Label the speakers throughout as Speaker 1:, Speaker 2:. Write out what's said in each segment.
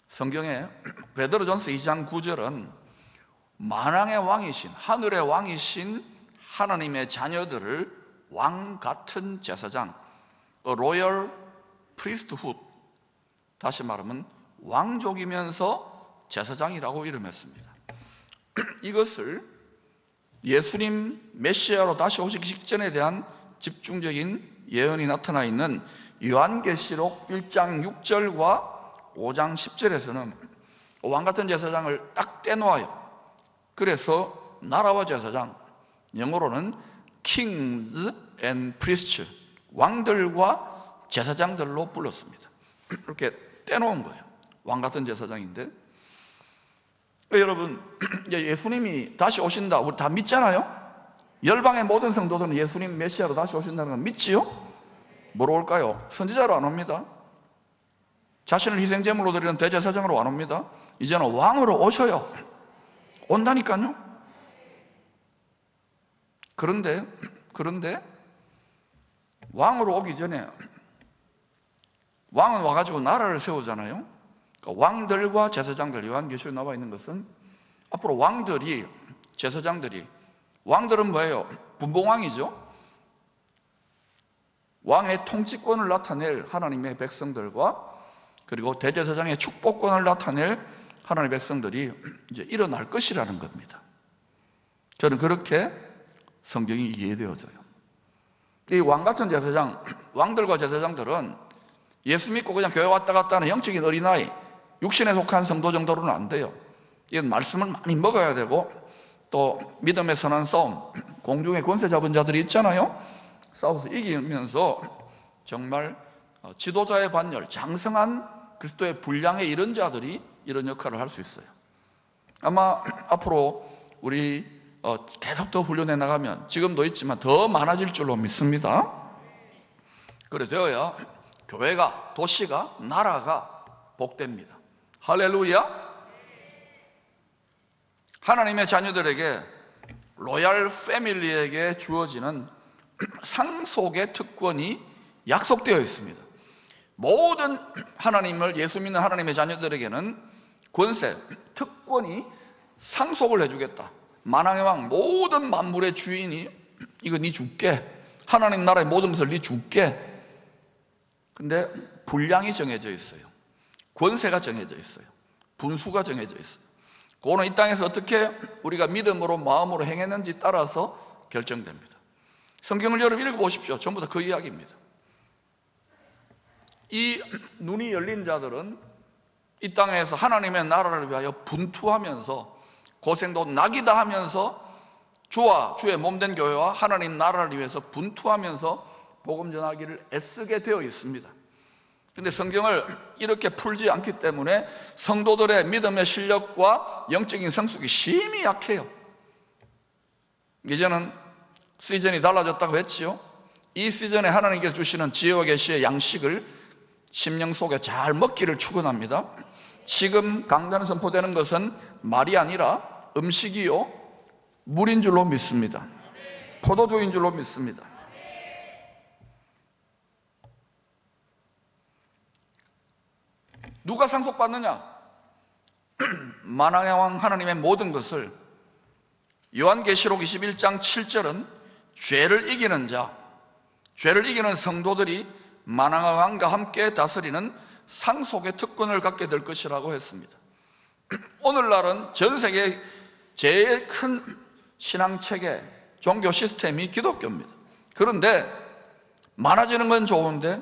Speaker 1: 성경에 베드로전서 2장 9절은 만왕의 왕이신, 하늘의 왕이신 하나님의 자녀들을 왕 같은 제사장, 로열 프리스트훗, 다시 말하면 왕족이면서 제사장이라고 이름했습니다. 이것을 예수님 메시아로 다시 오시기 직전에 대한 집중적인 예언이 나타나 있는 요한계시록 1장 6절과 5장 10절에서는 왕같은 제사장을 딱 떼놓아요. 그래서 나라와 제사장, 영어로는 Kings and Priests, 왕들과 제사장들로 불렀습니다. 이렇게 떼놓은 거예요. 왕같은 제사장인데, 여러분, 예수님이 다시 오신다, 우리 다 믿잖아요? 열방의 모든 성도들은 예수님 메시아로 다시 오신다는 건 믿지요? 뭐로 올까요? 선지자로 안 옵니다. 자신을 희생제물로 드리는 대제사장으로 안 옵니다. 이제는 왕으로 오셔요. 온다니까요. 그런데 왕으로 오기 전에 왕은 와가지고 나라를 세우잖아요. 그러니까 왕들과 제사장들, 요한계시록에 나와 있는 것은 앞으로 왕들이, 제사장들이, 왕들은 뭐예요? 분봉왕이죠. 왕의 통치권을 나타낼 하나님의 백성들과 그리고 대제사장의 축복권을 나타낼 하나님의 백성들이 이제 일어날 것이라는 겁니다. 저는 그렇게 성경이 이해되어져요. 이 왕같은 제사장, 왕들과 제사장들은 예수 믿고 그냥 교회 왔다 갔다 하는 영적인 어린아이, 육신에 속한 성도 정도로는 안 돼요. 이건 말씀을 많이 먹어야 되고, 또 믿음에 선한 싸움, 공중에 권세 잡은 자들이 있잖아요. 싸워서 이기면서 정말 지도자의 반열, 장성한 그리스도의 분량의 이런 자들이 이런 역할을 할 수 있어요. 아마 앞으로 우리 계속 더 훈련해 나가면, 지금도 있지만 더 많아질 줄로 믿습니다. 그래 되어야 교회가, 도시가, 나라가 복됩니다. 할렐루야. 하나님의 자녀들에게, 로얄 패밀리에게 주어지는 상속의 특권이 약속되어 있습니다. 모든 하나님을 예수 믿는 하나님의 자녀들에게는 권세, 특권이 상속을 해주겠다. 만왕의 왕, 모든 만물의 주인이 이거 네 줄게, 하나님 나라의 모든 것을 네 줄게. 근데 분량이 정해져 있어요. 권세가 정해져 있어요. 분수가 정해져 있어요. 그거는 이 땅에서 어떻게 우리가 믿음으로 마음으로 행했는지 따라서 결정됩니다. 성경을 여러분 읽어보십시오. 전부 다 그 이야기입니다. 이 눈이 열린 자들은 이 땅에서 하나님의 나라를 위하여 분투하면서 고생도 낙이다 하면서 주와 주의 몸된 교회와 하나님 나라를 위해서 분투하면서 복음 전하기를 애쓰게 되어 있습니다. 그런데 성경을 이렇게 풀지 않기 때문에 성도들의 믿음의 실력과 영적인 성숙이 심히 약해요. 이제는 시즌이 달라졌다고 했지요. 이 시즌에 하나님께서 주시는 지혜와 계시의 양식을 심령 속에 잘 먹기를 축원합니다. 지금 강단에 선포되는 것은 말이 아니라 음식이요, 물인 줄로 믿습니다. 포도주인 줄로 믿습니다. 누가 상속받느냐? 만왕의 왕 하나님의 모든 것을, 요한계시록 21장 7절은 죄를 이기는 자, 죄를 이기는 성도들이 만왕의 왕과 함께 다스리는 상속의 특권을 갖게 될 것이라고 했습니다. 오늘날은 전 세계 제일 큰 신앙체계, 종교 시스템이 기독교입니다. 그런데 많아지는 건 좋은데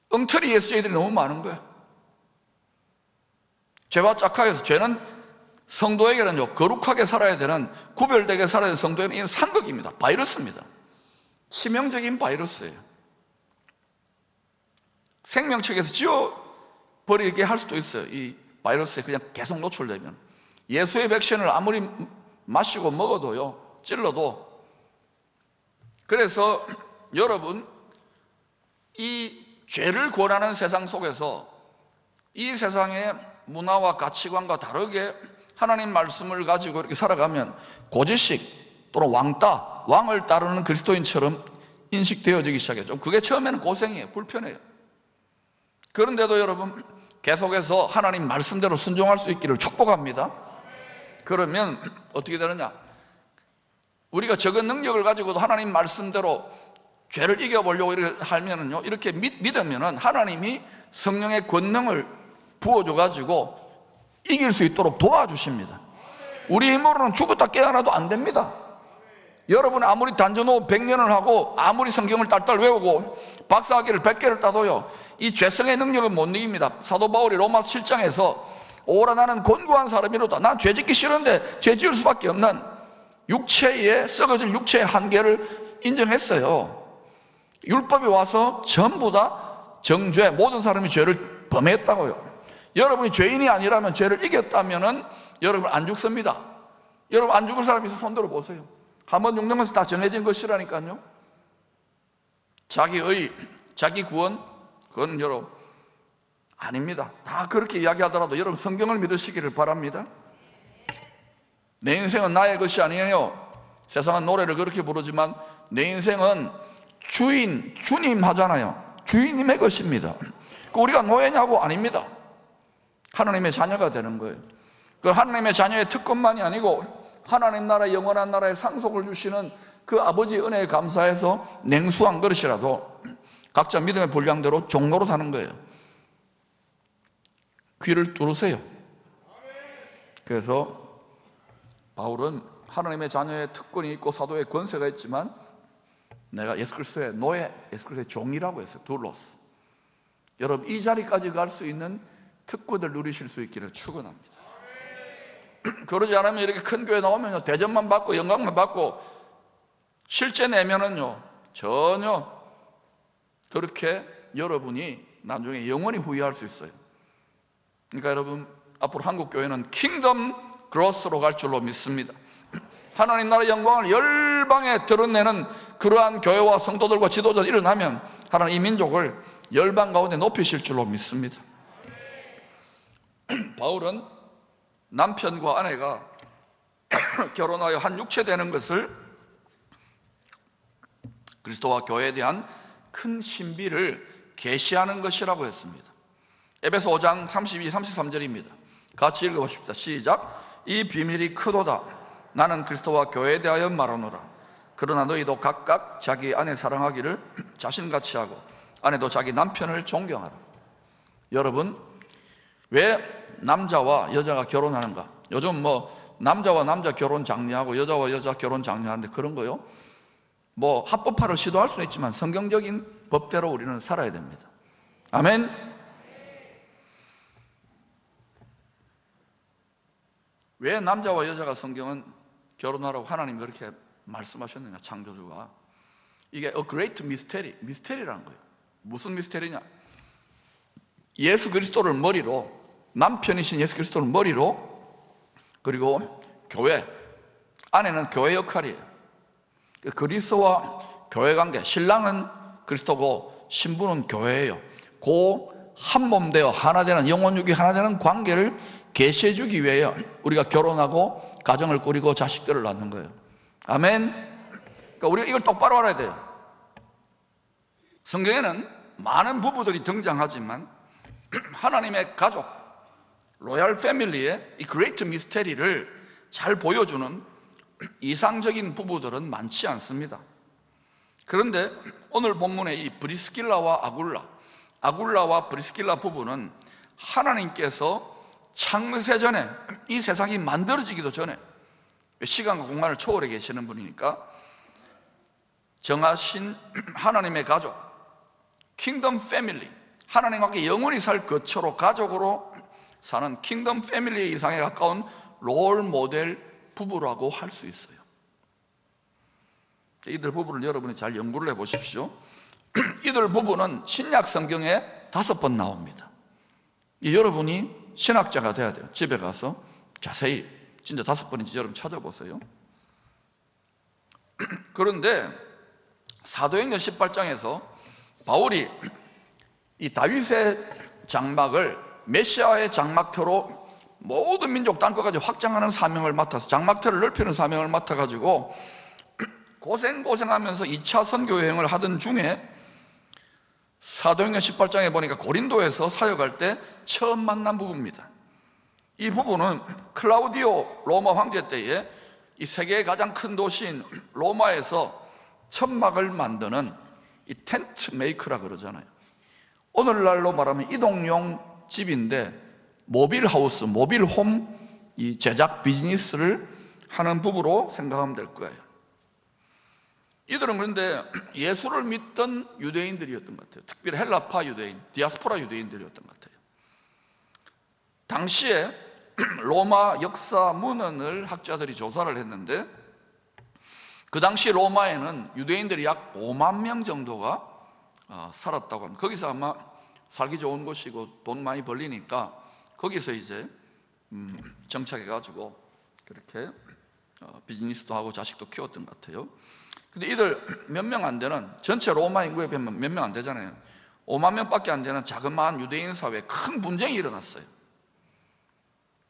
Speaker 1: 엉터리 예수제들이 너무 많은 거예요. 죄와 짝하여서, 죄는 성도에게는요, 거룩하게 살아야 되는, 구별되게 살아야 되는 성도에게는 이건 상극입니다. 바이러스입니다. 치명적인 바이러스예요. 생명책에서 지워버리게 할 수도 있어요. 이 바이러스에 그냥 계속 노출되면. 예수의 백신을 아무리 마시고 먹어도요, 찔러도. 그래서 여러분, 이 죄를 권하는 세상 속에서 이 세상의 문화와 가치관과 다르게 하나님 말씀을 가지고 이렇게 살아가면 고지식 또는 왕따, 왕을 따르는 그리스도인처럼 인식되어지기 시작했죠. 그게 처음에는 고생이에요. 불편해요. 그런데도 여러분 계속해서 하나님 말씀대로 순종할 수 있기를 축복합니다. 그러면 어떻게 되느냐? 우리가 적은 능력을 가지고도 하나님 말씀대로 죄를 이겨보려고 이렇게 하면은요, 이렇게 믿으면은 하나님이 성령의 권능을 부어줘가지고 이길 수 있도록 도와주십니다. 우리 힘으로는 죽었다 깨어나도 안 됩니다. 여러분 아무리 단전호 100년을 하고 아무리 성경을 딸딸 외우고 박사학위를 100개를 따도요, 이 죄성의 능력은 못 이깁니다. 사도 바울이 로마 7장에서 오라 나는 곤고한 사람이로다. 난 죄 짓기 싫은데 죄 지을 수밖에 없는 육체의 썩어질 육체의 한계를 인정했어요. 율법이 와서 전부 다 정죄, 모든 사람이 죄를 범했다고요. 여러분이 죄인이 아니라면, 죄를 이겼다면 여러분 안 죽습니다. 여러분 안 죽을 사람 있어서 손 들어보세요. 한번 죽는 것은 다 정해진 것이라니까요. 자기의, 자기 구원, 그건 여러분 아닙니다. 다 그렇게 이야기하더라도 여러분 성경을 믿으시기를 바랍니다. 내 인생은 나의 것이 아니에요. 세상은 노래를 그렇게 부르지만 내 인생은 주님 하잖아요. 주인님의 것입니다. 우리가 노예냐고? 아닙니다. 하나님의 자녀가 되는 거예요. 그 하나님의 자녀의 특권만이 아니고 하나님 나라의 영원한 나라의 상속을 주시는 그 아버지 은혜에 감사해서 냉수 한 그릇이라도 각자 믿음의 분량대로 종로로 사는 거예요. 귀를 뚫으세요. 그래서 바울은 하나님의 자녀의 특권이 있고 사도의 권세가 있지만 내가 예수 그리스도의 노예, 예수 그리스도의 종이라고 했어요. 둘로스. 여러분 이 자리까지 갈 수 있는 특권을 누리실 수 있기를 축원합니다. 그러지 않으면 이렇게 큰 교회 나오면요, 대접만 받고 영광만 받고 실제 내면은요 전혀 그렇게 여러분이 나중에 영원히 후회할 수 있어요. 그러니까 여러분 앞으로 한국 교회는 킹덤 그로스로 갈 줄로 믿습니다. 하나님 나라의 영광을 열방에 드러내는 그러한 교회와 성도들과 지도자들이 일어나면 하나님 이 민족을 열방 가운데 높이실 줄로 믿습니다. 바울은 남편과 아내가 결혼하여 한 육체 되는 것을 그리스도와 교회에 대한 큰 신비를 계시하는 것이라고 했습니다. 에베소 5장 32, 33절입니다. 같이 읽어보십시다. 시작. 이 비밀이 크도다. 나는 그리스도와 교회에 대하여 말하노라. 그러나 너희도 각각 자기 아내 사랑하기를 자신같이 하고 아내도 자기 남편을 존경하라. 여러분 왜 남자와 여자가 결혼하는가? 요즘 뭐 남자와 남자 결혼 장려하고 여자와 여자 결혼 장려하는데 그런 거요? 뭐 합법화를 시도할 수는 있지만 성경적인 법대로 우리는 살아야 됩니다. 아멘. 왜 남자와 여자가 성경은 결혼하라고 하나님이 그렇게 말씀하셨느냐? 창조주가. 이게 a great mystery, 미스테리라는 거예요. 무슨 미스테리냐? 예수 그리스도를 머리로, 남편이신 예수 그리스도를 머리로, 그리고 교회, 아내는 교회 역할이에요. 그리스도와 교회 관계, 신랑은 그리스도고 신부는 교회예요. 그 한 몸 되어 하나 되는, 영혼육이 하나 되는 관계를 계시해 주기 위해 우리가 결혼하고 가정을 꾸리고 자식들을 낳는 거예요. 아멘. 그러니까 우리가 이걸 똑바로 알아야 돼요. 성경에는 많은 부부들이 등장하지만 하나님의 가족, 로얄 패밀리의 이 그레이트 미스테리를 잘 보여주는 이상적인 부부들은 많지 않습니다. 그런데 오늘 본문의 이 브리스길라와 아굴라와 브리스길라 부부는 하나님께서 창세 전에, 이 세상이 만들어지기도 전에, 시간과 공간을 초월해 계시는 분이니까 정하신 하나님의 가족, 킹덤 패밀리, 하나님과 함께 영원히 살 거처로 가족으로 사는 킹덤 패밀리 이상에 가까운 롤 모델 부부라고 할 수 있어요. 이들 부부를 여러분이 잘 연구를 해보십시오. 이들 부부는 신약 성경에 5번 나옵니다. 여러분이 신학자가 돼야 돼요. 집에 가서 자세히 진짜 5번인지 여러분 찾아보세요. 그런데 사도행전 18장에서 바울이 이 다윗의 장막을 메시아의 장막터로 모든 민족 땅끝까지 확장하는 사명을 맡아서, 장막터를 넓히는 사명을 맡아가지고 고생하면서 2차 선교 여행을 하던 중에 사도행전 18장에 보니까 고린도에서 사역할 때 처음 만난 부부입니다. 이 부부는 클라우디오 로마 황제 때에 이 세계의 가장 큰 도시인 로마에서 천막을 만드는 이 텐트 메이커라 그러잖아요. 오늘날로 말하면 이동용 집인데 모빌하우스, 모빌홈 이 제작 비즈니스를 하는 부부로 생각하면 될 거예요. 이들은 그런데 예수를 믿던 유대인들이었던 것 같아요. 특별히 헬라파 유대인, 디아스포라 유대인들이었던 것 같아요. 당시에 로마 역사 문헌을 학자들이 조사를 했는데, 그 당시 로마에는 유대인들이 약 5만 명 정도가 살았다고 합니다. 거기서 아마 살기 좋은 곳이고 돈 많이 벌리니까 거기서 이제 정착해가지고 그렇게 비즈니스도 하고 자식도 키웠던 것 같아요. 근데 이들 몇 명 안 되는, 전체 로마 인구에 비하면 몇 명 안 되잖아요. 5만 명밖에 안 되는 자그마한 유대인 사회에 큰 분쟁이 일어났어요.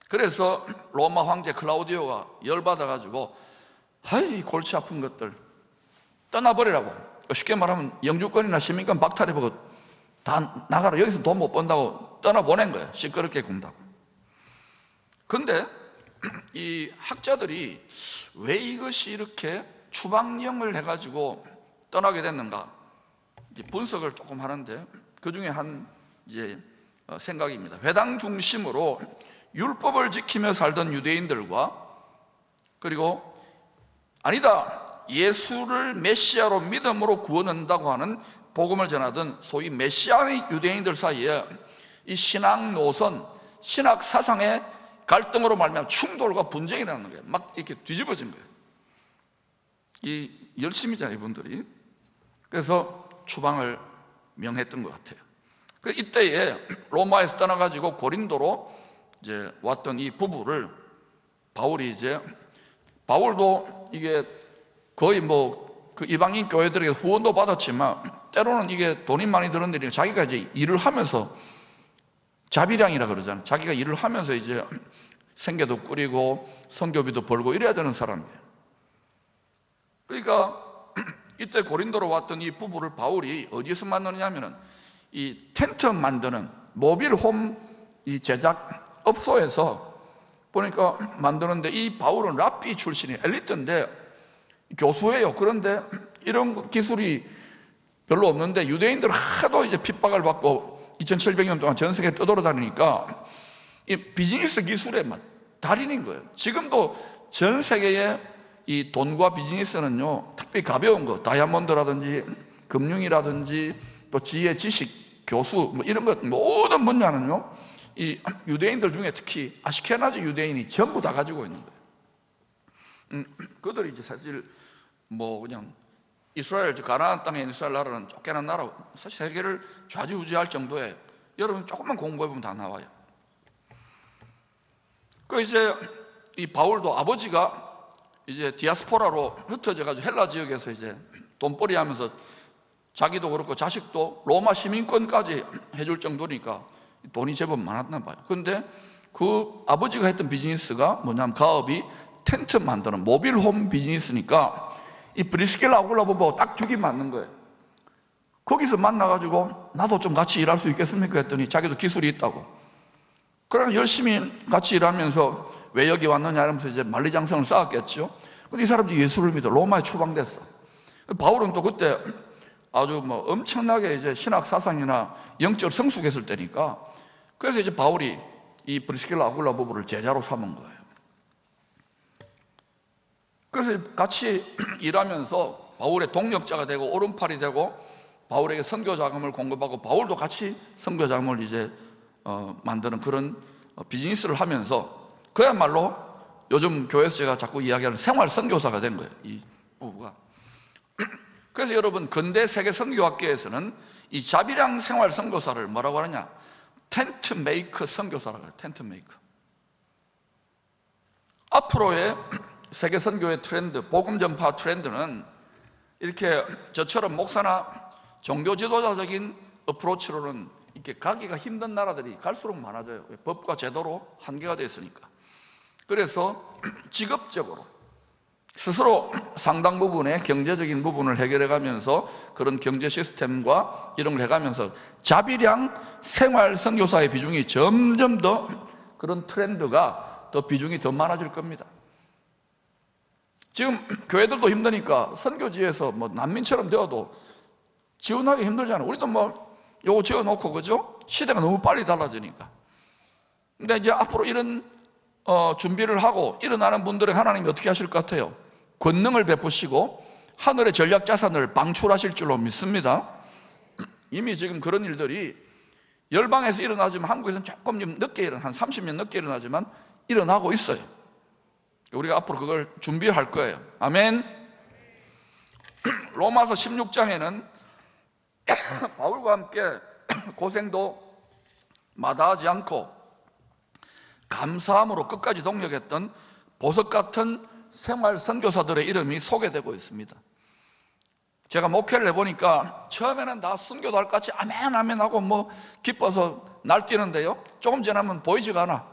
Speaker 1: 그래서 로마 황제 클라우디오가 열받아가지고 아이 골치 아픈 것들 떠나버리라고, 쉽게 말하면 영주권이나 시민권 박탈해보고 다 나가라, 여기서 돈 못 번다고 떠나보낸 거예요. 시끄럽게 군다고. 근데 이 학자들이 왜 이것이 이렇게 추방령을 해가지고 떠나게 됐는가 분석을 조금 하는데, 그 중에 한 이제 생각입니다. 회당 중심으로 율법을 지키며 살던 유대인들과, 그리고 아니다, 예수를 메시아로 믿음으로 구원한다고 하는 복음을 전하던 소위 메시아의 유대인들 사이에 이 신앙 노선, 신학 사상의 갈등으로 말미암아 충돌과 분쟁이 나는 거예요. 막 이렇게 뒤집어진 거예요. 이 열심이잖아요, 이분들이. 그래서 추방을 명했던 것 같아요. 그 이때에 로마에서 떠나가지고 고린도로 이제 왔던 이 부부를 바울이 이제, 바울도 이게 거의 뭐 그 이방인 교회들에게 후원도 받았지만 때로는 이게 돈이 많이 드는 일이니까 자기가 이제 일을 하면서, 자비량이라 그러잖아요. 자기가 일을 하면서 이제 생계도 꾸리고 선교비도 벌고 이래야 되는 사람이에요. 그러니까 이때 고린도로 왔던 이 부부를 바울이 어디서 만나느냐면은 이 텐트 만드는 모빌홈 이 제작 업소에서 보니까 만드는데, 이 바울은 랍비 출신이 엘리트인데 교수예요. 그런데 이런 기술이 별로 없는데 유대인들 하도 이제 핍박을 받고 2700년 동안 전 세계에 떠돌아다니니까 이 비즈니스 기술의 달인인 거예요. 지금도 전 세계의 이 돈과 비즈니스는요, 특히 가벼운 거, 다이아몬드라든지 금융이라든지 또 지혜, 지식, 교수 뭐 이런 것 모든 분야는요, 이 유대인들 중에 특히 아시케나즈 유대인이 전부 다 가지고 있는 거예요. 그들이 이제 사실 뭐 그냥 이스라엘, 가나안 땅에 있는 이스라엘 나라는 쫓겨난 나라고, 사실 세계를 좌지우지할 정도에, 여러분 조금만 공부해보면 다 나와요. 그 이제 이 바울도 아버지가 이제 디아스포라로 흩어져가지고 헬라 지역에서 이제 돈벌이 하면서 자기도 그렇고 자식도 로마 시민권까지 해줄 정도니까 돈이 제법 많았나 봐요. 근데 그 아버지가 했던 비즈니스가 뭐냐면 가업이 텐트 만드는 모빌홈 비즈니스니까 이 브리스길라 아굴라 부부하고 딱 죽이 맞는 거예요. 거기서 만나가지고 나도 좀 같이 일할 수 있겠습니까 했더니 자기도 기술이 있다고. 그래서 열심히 같이 일하면서 왜 여기 왔느냐 하면서 이제 만리장성을 쌓았겠죠. 근데 이 사람들이 예수를 믿어 로마에 추방됐어. 바울은 또 그때 아주 뭐 엄청나게 이제 신학 사상이나 영적으로 성숙했을 때니까, 그래서 이제 바울이 이 브리스길라 아굴라 부부를 제자로 삼은 거예요. 그래서 같이 일하면서 바울의 동력자가 되고 오른팔이 되고 바울에게 선교 자금을 공급하고 바울도 같이 선교 자금을 이제 만드는 그런 비즈니스를 하면서 그야말로 요즘 교회에서 제가 자꾸 이야기하는 생활 선교사가 된 거예요, 이 부부가. 그래서 여러분 근대 세계 선교학계에서는 이 자비량 생활 선교사를 뭐라고 하느냐, 텐트 메이커 선교사라고 해요. 텐트 메이커. 앞으로의 세계 선교의 트렌드, 복음 전파 트렌드는 이렇게 저처럼 목사나 종교 지도자적인 어프로치로는 이렇게 가기가 힘든 나라들이 갈수록 많아져요. 법과 제도로 한계가 되어 있으니까. 그래서 직업적으로 스스로 상당 부분의 경제적인 부분을 해결해 가면서 그런 경제 시스템과 이런 걸 해가면서 자비량 생활 선교사의 비중이 점점 더 그런 트렌드가 더 비중이 더 많아질 겁니다. 지금 교회들도 힘드니까 선교지에서 뭐 난민처럼 되어도 지원하기 힘들잖아요. 우리도 뭐 요거 지어놓고, 그죠? 시대가 너무 빨리 달라지니까. 근데 이제 앞으로 이런 준비를 하고 일어나는 분들에게 하나님이 어떻게 하실 것 같아요? 권능을 베푸시고 하늘의 전략 자산을 방출하실 줄로 믿습니다. 이미 지금 그런 일들이 열방에서 일어나지만 한국에서는 조금 늦게 한 30년 늦게 일어나지만 일어나고 있어요. 우리가 앞으로 그걸 준비할 거예요. 아멘. 로마서 16장에는 바울과 함께 고생도 마다하지 않고 감사함으로 끝까지 동력했던 보석 같은 생활 선교사들의 이름이 소개되고 있습니다. 제가 목회를 해보니까 처음에는 다 순교도 할 것 같이 아멘 아멘 하고 뭐 기뻐서 날뛰는데요, 조금 지나면 보이지가 않아.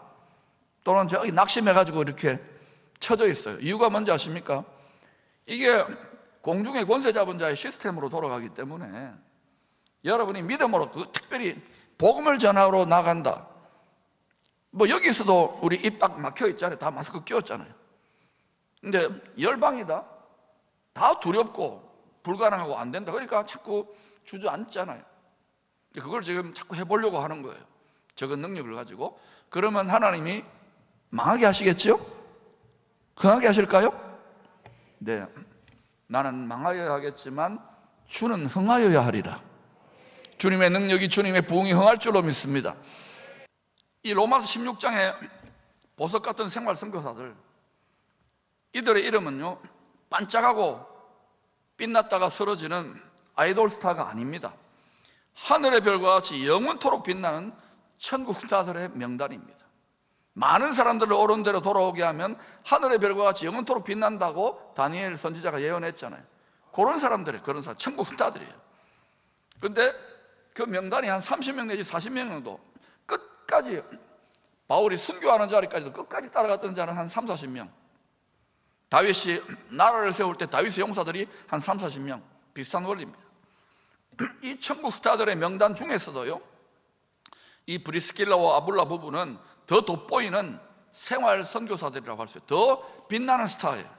Speaker 1: 또는 저기 낙심해가지고 이렇게 쳐져 있어요. 이유가 뭔지 아십니까? 이게 공중의 권세 잡은 자의 시스템으로 돌아가기 때문에 여러분이 믿음으로 특별히 복음을 전하러 나간다. 뭐 여기서도 우리 입 딱 막혀 있잖아요. 다 마스크 끼웠잖아요. 근데 열방이다. 다 두렵고 불가능하고 안 된다. 그러니까 자꾸 주저앉잖아요. 그걸 지금 자꾸 해보려고 하는 거예요. 적은 능력을 가지고. 그러면 하나님이 망하게 하시겠죠? 흥하게 하실까요? 네. 나는 망하여야 하겠지만 주는 흥하여야 하리라. 주님의 능력이, 주님의 부흥이 흥할 줄로 믿습니다. 이 로마서 16장에 보석 같은 생활 선교사들, 이들의 이름은요, 반짝하고 빛났다가 쓰러지는 아이돌 스타가 아닙니다. 하늘의 별과 같이 영원토록 빛나는 천국 스타들의 명단입니다. 많은 사람들을 옳은 대로 돌아오게 하면 하늘의 별과 같이 영원토록 빛난다고 다니엘 선지자가 예언했잖아요. 그런 사람들이에요. 그런 사람, 천국 스타들이에요. 근데 그 명단이 한 30명 내지 40명 정도, 끝까지 바울이 순교하는 자리까지도 끝까지 따라갔던 자는 한 3, 40명. 다윗이 나라를 세울 때 다윗의 용사들이 한 3, 40명. 비슷한 원리입니다. 이 천국 스타들의 명단 중에서도요, 이 브리스길라와 아불라 부부는 더 돋보이는 생활 선교사들이라고 할 수 있어요. 더 빛나는 스타예요.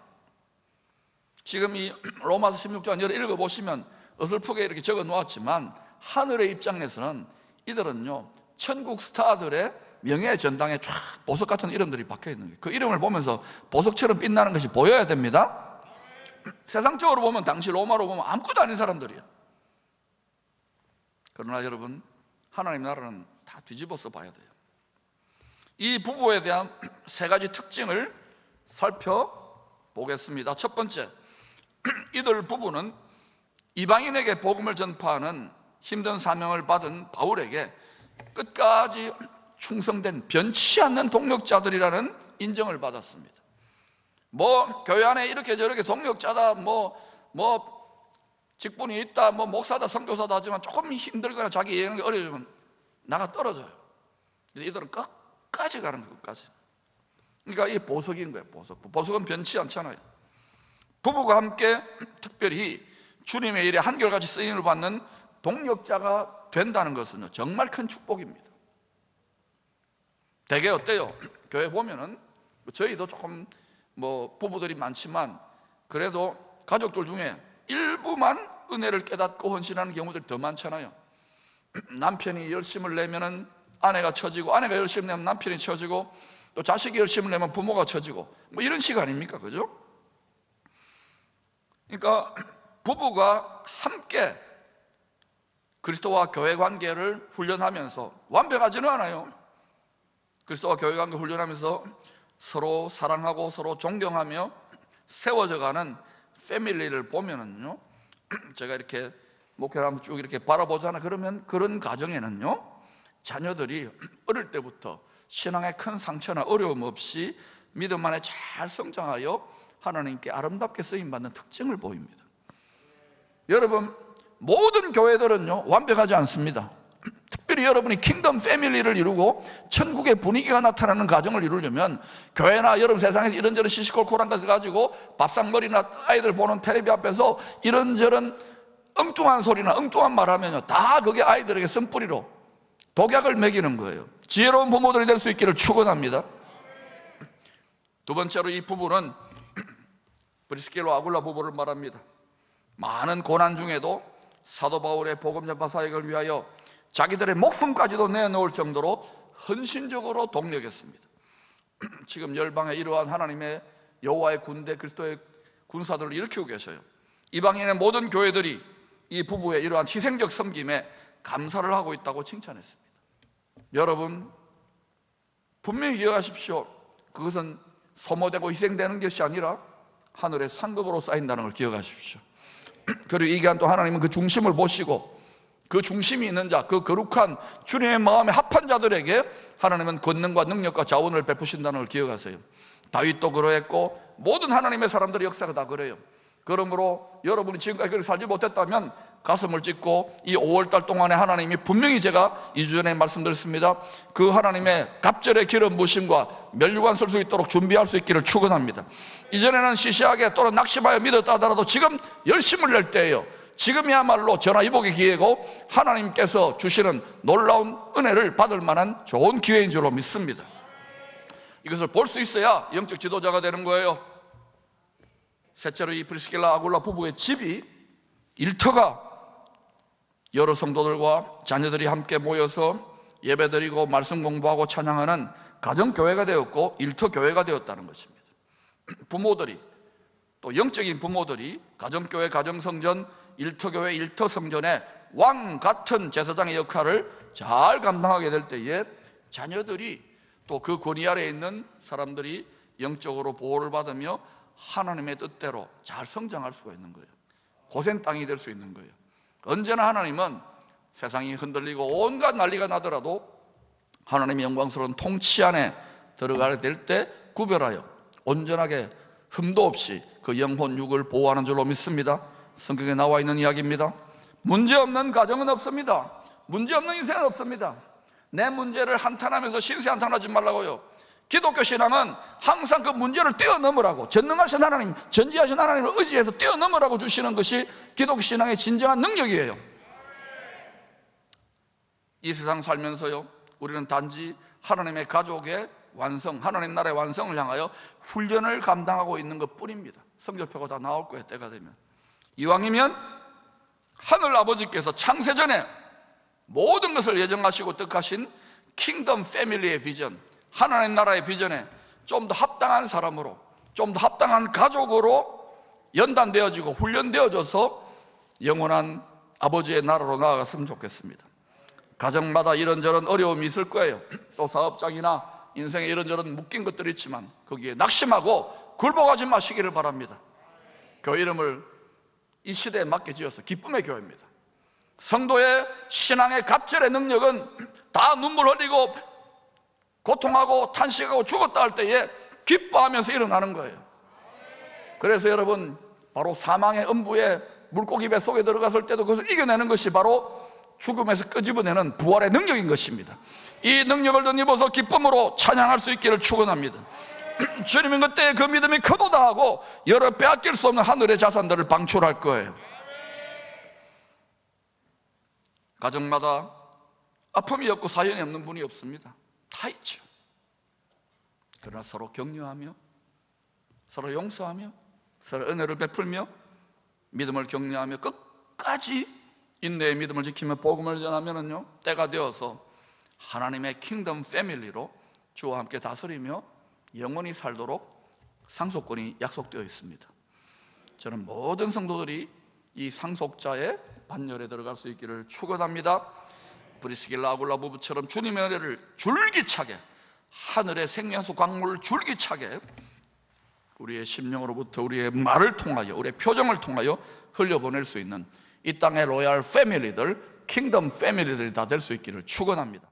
Speaker 1: 지금 이 로마서 16장 읽어보시면 어설프게 이렇게 적어 놓았지만 하늘의 입장에서는 이들은요, 천국 스타들의 명예 전당에 쫙 보석 같은 이름들이 박혀 있는 거예요. 그 이름을 보면서 보석처럼 빛나는 것이 보여야 됩니다. 세상적으로 보면, 당시 로마로 보면 아무것도 아닌 사람들이에요. 그러나 여러분, 하나님 나라는 다 뒤집어서 봐야 돼요. 이 부부에 대한 세 가지 특징을 살펴보겠습니다. 첫 번째, 이들 부부는 이방인에게 복음을 전파하는 힘든 사명을 받은 바울에게 끝까지 충성된 변치 않는 동력자들이라는 인정을 받았습니다. 뭐 교회 안에 이렇게 저렇게 동력자다, 뭐 직분이 있다, 뭐 목사다, 선교사다 하지만 조금 힘들거나 자기 예능이 어려지면 나가 떨어져요. 이들은 끝까지 가는 거예요. 끝까지. 그러니까 이게 보석인 거예요. 보석은 변치 않잖아요. 부부가 함께 특별히 주님의 일에 한결같이 쓰임을 받는 동력자가 된다는 것은 정말 큰 축복입니다. 되게 어때요? 교회 보면은 저희도 조금 뭐 부부들이 많지만 그래도 가족들 중에 일부만 은혜를 깨닫고 헌신하는 경우들이 더 많잖아요. 남편이 열심을 내면은 아내가 처지고, 아내가 열심을 내면 남편이 처지고, 또 자식이 열심을 내면 부모가 처지고, 뭐 이런 식 아닙니까? 그죠? 그러니까 부부가 함께 그리스도와 교회 관계를 훈련하면서, 완벽하지는 않아요. 그리스도와 교회 관계 훈련하면서 서로 사랑하고 서로 존경하며 세워져가는 패밀리를 보면은요, 제가 이렇게 목회를 하면서 쭉 이렇게 바라보잖아요. 그러면 그런 가정에는요, 자녀들이 어릴 때부터 신앙의 큰 상처나 어려움 없이 믿음 안에 잘 성장하여 하나님께 아름답게 쓰임받는 특징을 보입니다. 여러분, 모든 교회들은요 완벽하지 않습니다. 특별히 특별히 여러분이 킹덤 패밀리를 이루고 천국의 분위기가 나타나는 가정을 이루려면 교회나 여러분 세상에서 이런저런 시시콜콜한 것을 가지고 밥상머리나 아이들 보는 텔레비 앞에서 이런저런 엉뚱한 소리나 엉뚱한 말 하면요, 다 그게 아이들에게 쓴뿌리로 독약을 먹이는 거예요. 지혜로운 부모들이 될 수 있기를 축원합니다. 두 번째로 이 부부는 브리스길라 아굴라 부부를 말합니다. 많은 고난 중에도 사도 바울의 복음 전파 사역을 위하여 자기들의 목숨까지도 내놓을 정도로 헌신적으로 동력했습니다. 지금 열방에 이러한 하나님의 여호와의 군대, 그리스도의 군사들을 일으키고 계셔요. 이방인의 모든 교회들이 이 부부의 이러한 희생적 섬김에 감사를 하고 있다고 칭찬했습니다. 여러분, 분명히 기억하십시오. 그것은 소모되고 희생되는 것이 아니라 하늘의 상급으로 쌓인다는 걸 기억하십시오. 그리고 이 기간 또 하나님은 그 중심을 보시고 그 중심이 있는 자, 그 거룩한 주님의 마음에 합한 자들에게 하나님은 권능과 능력과 자원을 베푸신다는 걸 기억하세요. 다윗도 그러했고 모든 하나님의 사람들의 역사가 다 그래요. 그러므로 여러분이 지금까지 그렇게 살지 못했다면 가슴을 찢고 이 5월달 동안에 하나님이 분명히 제가 2주 전에 말씀드렸습니다. 그 하나님의 갑절의 기름 부심과 멸류관 쓸 수 있도록 준비할 수 있기를 축원합니다. 이전에는 시시하게 또는 낙심하여 믿었다 하더라도 지금 열심을 낼 때예요. 지금이야말로 전화위복의 기회고 하나님께서 주시는 놀라운 은혜를 받을 만한 좋은 기회인 줄로 믿습니다. 이것을 볼 수 있어야 영적 지도자가 되는 거예요. 셋째로 이 브리스길라 아굴라 부부의 집이 일터가 여러 성도들과 자녀들이 함께 모여서 예배드리고 말씀 공부하고 찬양하는 가정교회가 되었고 일터교회가 되었다는 것입니다. 부모들이, 또 영적인 부모들이 가정교회, 가정성전, 일터교회, 일터성전의 왕 같은 제사장의 역할을 잘 감당하게 될 때에 자녀들이 또 그 권위 아래에 있는 사람들이 영적으로 보호를 받으며 하나님의 뜻대로 잘 성장할 수가 있는 거예요. 고생 땅이 될 수 있는 거예요. 언제나 하나님은 세상이 흔들리고 온갖 난리가 나더라도 하나님의 영광스러운 통치 안에 들어가게 될 때 구별하여 온전하게 흠도 없이 그 영혼 육을 보호하는 줄로 믿습니다. 성경에 나와 있는 이야기입니다. 문제없는 가정은 없습니다. 문제없는 인생은 없습니다. 내 문제를 한탄하면서 신세 한탄하지 말라고요. 기독교 신앙은 항상 그 문제를 뛰어넘으라고, 전능하신 하나님, 전지하신 하나님을 의지해서 뛰어넘으라고 주시는 것이 기독교 신앙의 진정한 능력이에요. 이 세상 살면서요, 우리는 단지 하나님의 가족의 완성, 하나님 나라의 완성을 향하여 훈련을 감당하고 있는 것 뿐입니다. 성적표가 다 나올 거예요, 때가 되면. 이왕이면 하늘 아버지께서 창세전에 모든 것을 예정하시고 뜻하신 킹덤 패밀리의 비전, 하나님 나라의 비전에 좀 더 합당한 사람으로, 좀 더 합당한 가족으로 연단되어지고 훈련되어져서 영원한 아버지의 나라로 나아갔으면 좋겠습니다. 가정마다 이런저런 어려움이 있을 거예요. 또 사업장이나 인생에 이런저런 묶인 것들이 있지만 거기에 낙심하고 굴복하지 마시기를 바랍니다. 교회 이름을 이 시대에 맞게 지어서 기쁨의 교회입니다. 성도의 신앙의 갑절의 능력은 다 눈물 흘리고 고통하고 탄식하고 죽었다 할 때에 기뻐하면서 일어나는 거예요. 그래서 여러분, 바로 사망의 음부에 물고기 배 속에 들어갔을 때도 그것을 이겨내는 것이 바로 죽음에서 끄집어내는 부활의 능력인 것입니다. 이 능력을 덧입어서 기쁨으로 찬양할 수 있기를 축원합니다. 주님은 그때 그 믿음이 크도다 하고 여러 빼앗길 수 없는 하늘의 자산들을 방출할 거예요. 가정마다 아픔이 없고 사연이 없는 분이 없습니다. 다 있죠. 그러나 서로 격려하며, 서로 용서하며, 서로 은혜를 베풀며, 믿음을 격려하며 끝까지 인내의 믿음을 지키며 복음을 전하면은요, 때가 되어서 하나님의 킹덤 패밀리로 주와 함께 다스리며 영원히 살도록 상속권이 약속되어 있습니다. 저는 모든 성도들이 이 상속자의 반열에 들어갈 수 있기를 축원합니다. 브리스길라 아굴라 부부처럼 주님의 은혜를 줄기차게, 하늘의 생명수 광물을 줄기차게 우리의 심령으로부터 우리의 말을 통하여, 우리의 표정을 통하여 흘려보낼 수 있는 이 땅의 로얄 패밀리들, 킹덤 패밀리들이 다 될 수 있기를 축원합니다.